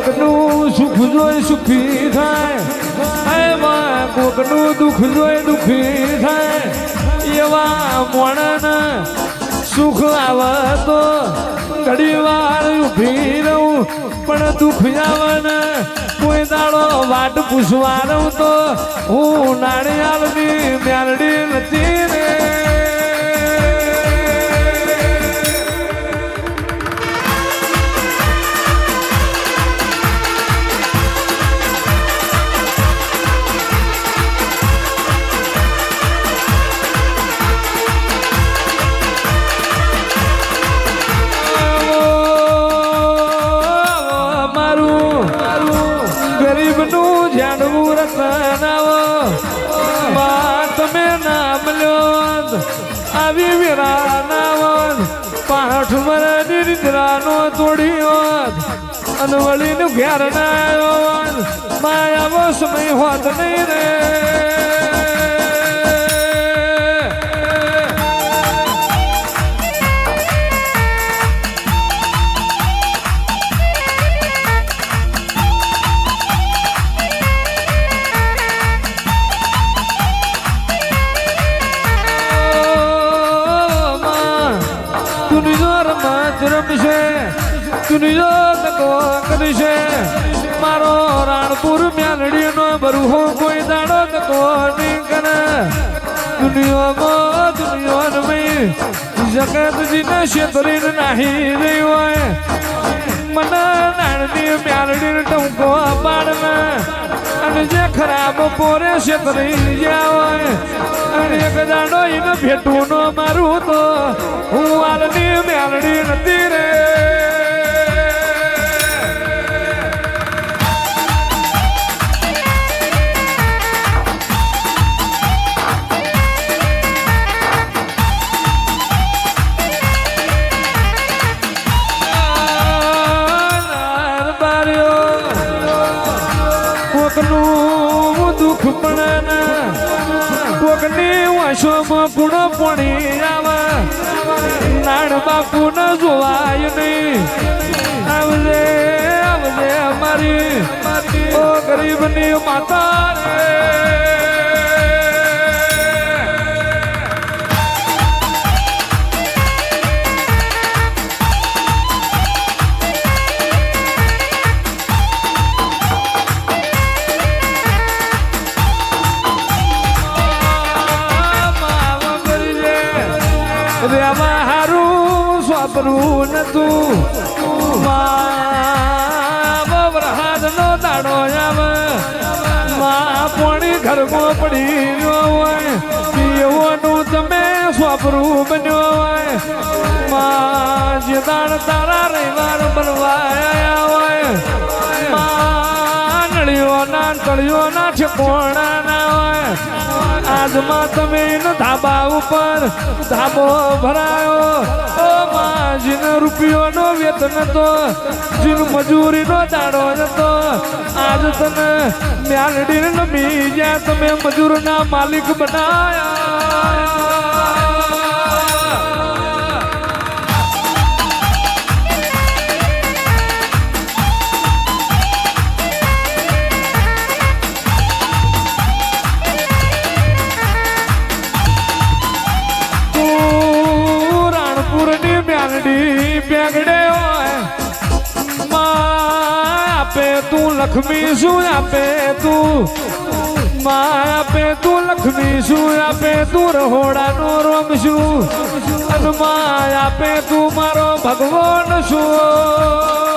કોકનું સુખ જોઈ સુખી થાય એમાં કોકનું દુઃખ જોઈ દુઃખી થાય એવા મોણને સુખ આવે તો ઘડી વાર ઊભી રહું પણ દુઃખ આવે ને કોઈ દાડો વાટ પૂછવા રહું તો હું નાળિયારની મ્યાલડી નથી રે તમે નામ લ્યો આવી વીરા નાવન પાઠ મરની નિદ્રાનો તોડ્યો અને વળીને ઘેર ના આવ્યો માયાવો સમય હોત નહીં રે મારો રાણપુર મ્યાલડી નો બરુહો કોઈ દાડો તકો નહીં કરે દુનિયામાં જગતજીને છેતરીને નાહી રહી હોય મને નાણની મ્યાલડી ટૂંકો પાડને અને જે ખરાબ પોરે છેતરી ગયા હોય અને એક દાડો એને ભેટું ન મારું તો હું આલની મ્યાલડી નથી રે દુઃખ પણ કોકની વાસોમાં પૂર્ણ પડી આવે નાણ બાપુ ન જોવાય નહીં આવજે આવજે અમારી ઓ ગરીબની માતા રે સ્વાપરું નતું વરહાદ નો દાડો આવે પોણી ઘરમાં પડી ગયો હોય એવોનું તમે સ્વાપરું બન્યો હોય જે દાડ તારા રવિવાર બનવાયા હોય નળીઓ ના તળીઓ ના છકોણા ના હોય આજમાં તમે ધાબા ઉપર ધાબો ભરાયો જીન રૂપિયોનો વેતન હતો જીન મજૂરીનો દાડો હતો આજ તને મ્યાલડી નમી જ્યાં તમે મજૂરના માલિક બનાયા બેગડે હોય આપે તું લક્ષ્મી શું આપે તું આપે તું લક્ષ્મી શું આપે તું રહોડાનો રોમ શું અને આપે તું મારો ભગવાન શું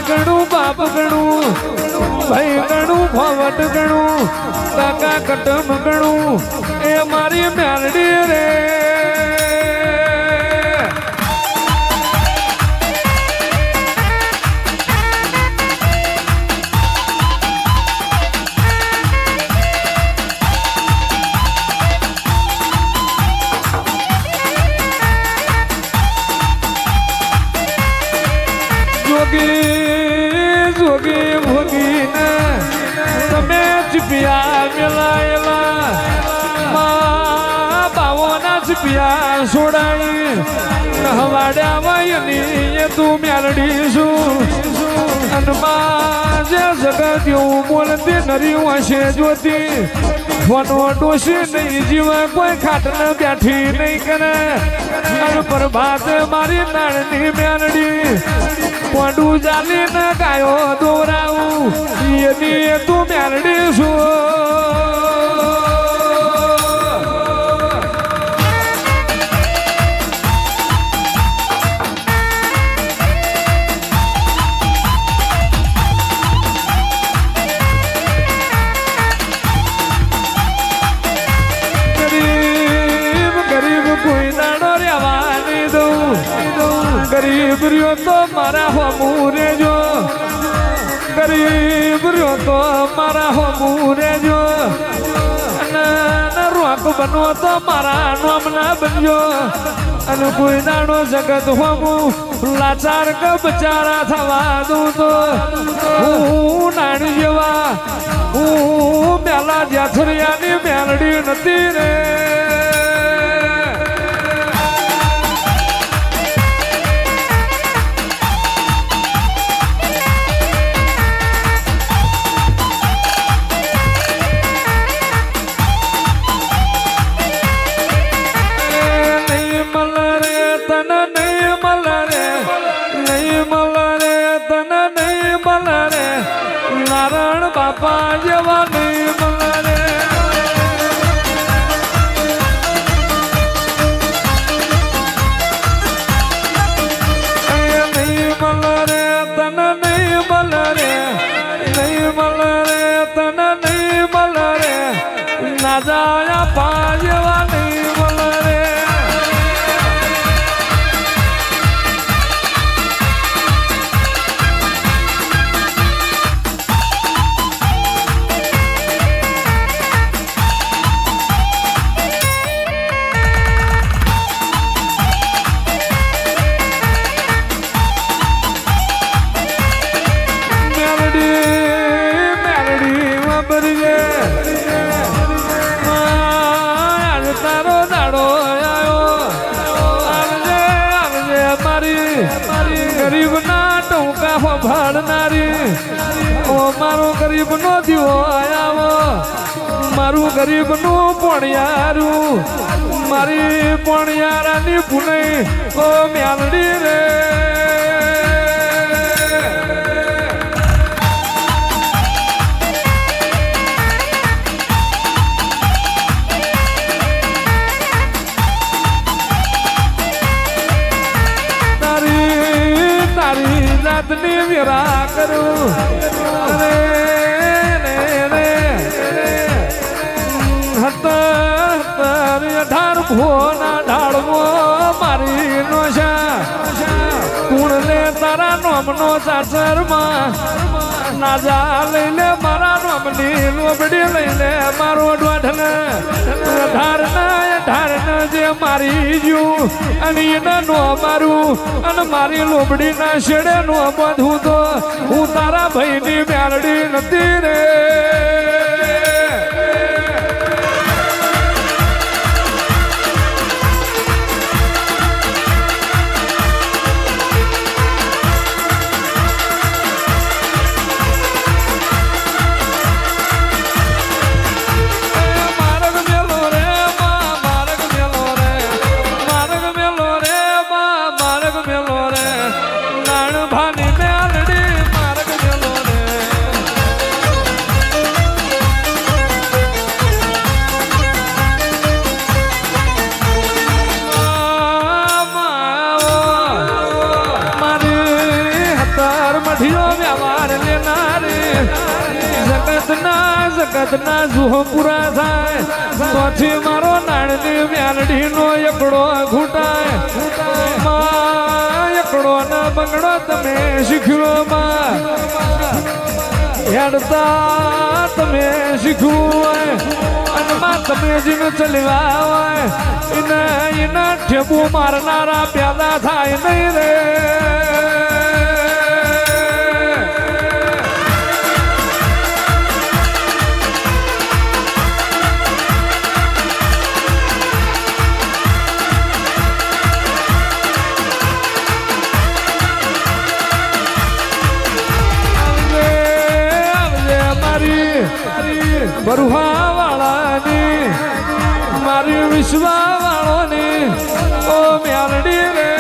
ગણું બાપ ગણું ભાઈ ગણું ભવટ ગણું કાકા કટમ ગણું એ મારી મ્યાલડી રે જોગી સિપિયા મેલાયેલા મા બાવોના સિપિયા છોડાઈ હવાડ્યા વયની તું મેલડીશું અનમાં જે જગત એવું બોલતી નરી હશે જોતી વનો ડોશી નહીં જીવા કોઈ ખાટને બેઠી નહીં કરે અને પ્રભાત મારી નાળની મેલડી પોડું ચાલીને ગાયો દોરાવું એની તું મેલડી છું ગરીબ રહ્યો તો મારા હમુરે જો ગરીબ રહ્યો તો મારા હમુરે જો અને રોક બનવો તો મારા નામના બનજો અને કોઈ દાડો જગત હમું લાચાર કે બચારા થવા દઉં તો હું નાણી જેવા હું મેલા જાથરિયાની મેલડી નથી રે નારાયણ બાપા જેવા નહીં મળે નહીં મળે તને નહીં મળે નહીં મળે તને નહીં મળે ના જાય પા જેવા નહીં મળે ગરીબ ના ટોકા ફાડનારી ઓ મારો ગરીબ નો દીવો આવો મારું ગરીબ નું પોણિયારું મારી પોણિયારાની પુનઈ ઓ મેલડી રે જાતની વિરા કરું રે રે રે હતર 18 ભોના ઢાળવો મારી નોશા કુણ લે તારા નોમનો સાસરમાં ના જા લઈ લે મારા નોમની લોબડી લઈ લે મારો દોઢને ઢારને જે મારી જ્યું અને એને નો મારું અને મારી લોબડી ના શેડે નો બધું તો હું તારા ભાઈની મેલડી નથી રે જગતના જુહો પૂરા થાય તોથી મારો નાણની મેલડી નો એકડો ઘૂંટાય એકડો ના બંગડો તમે શીખ્યો માં હેડતા તમે શીખ્યું હોય અને માં તમે જીને ચલવા હોય એના ઠેબુ મારનારા પેદા થાય નહીં રે મારી બરુહા વાળાની મારી વિશ્વા વાળોની ઓ મ્યાલડી રે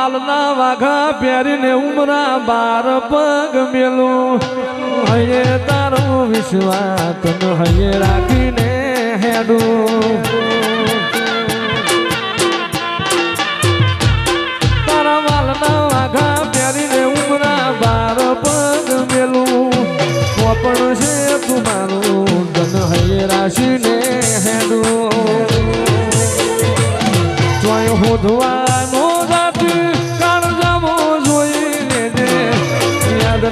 વાલના વાઘા પહેરીને ઉમરા બાર પગ મેલું હૈયે તારો વિશ્વાસ તને હૈયે રાખીને હેડું તારા વાલના વાઘા પહેરીને ઉમરા બાર પગ મેલું પોપણ છે તું મારું તને હૈયે રાખીને હેડું ચોય હોધવાનો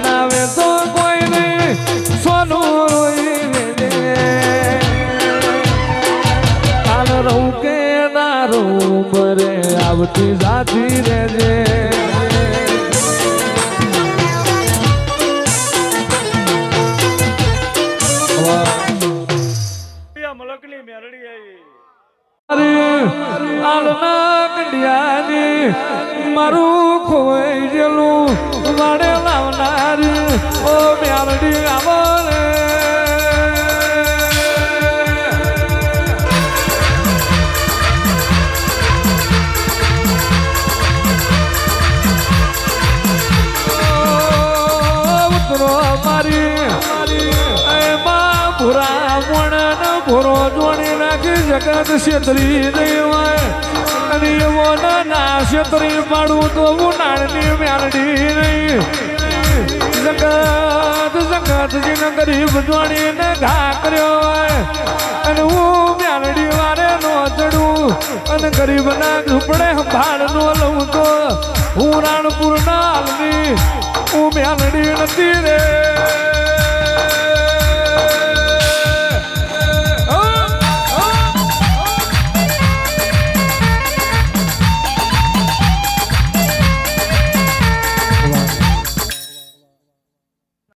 નાવે તો કોઈ નહીં સોનું કાલ રહું કે ના રહું બરે આવતી જાતી રહેજે મલકની મેરડી આલના કંડિયાની મારું ખોવાઈ ગયેલું વાડે લાવનાર ઓ મ્યાલડી આવો રે ઉતરો મારી એમાં ભૂરા મોણ ભૂરો જોડી નાખી જગત છેતરી દેવાય અને એવો ના છેતરી પાડું તો હું નાળની મ્યાલડી નહીં જગત જીને ગરીબ જોડીને ઘા કર્યો હોય અને હું મ્યાલડી વારે નો ચડું અને ગરીબના ઝૂંપડે ભાડ નો લઉં તો હું રાણપુર ના હાલની હું મ્યાલડી નથી રે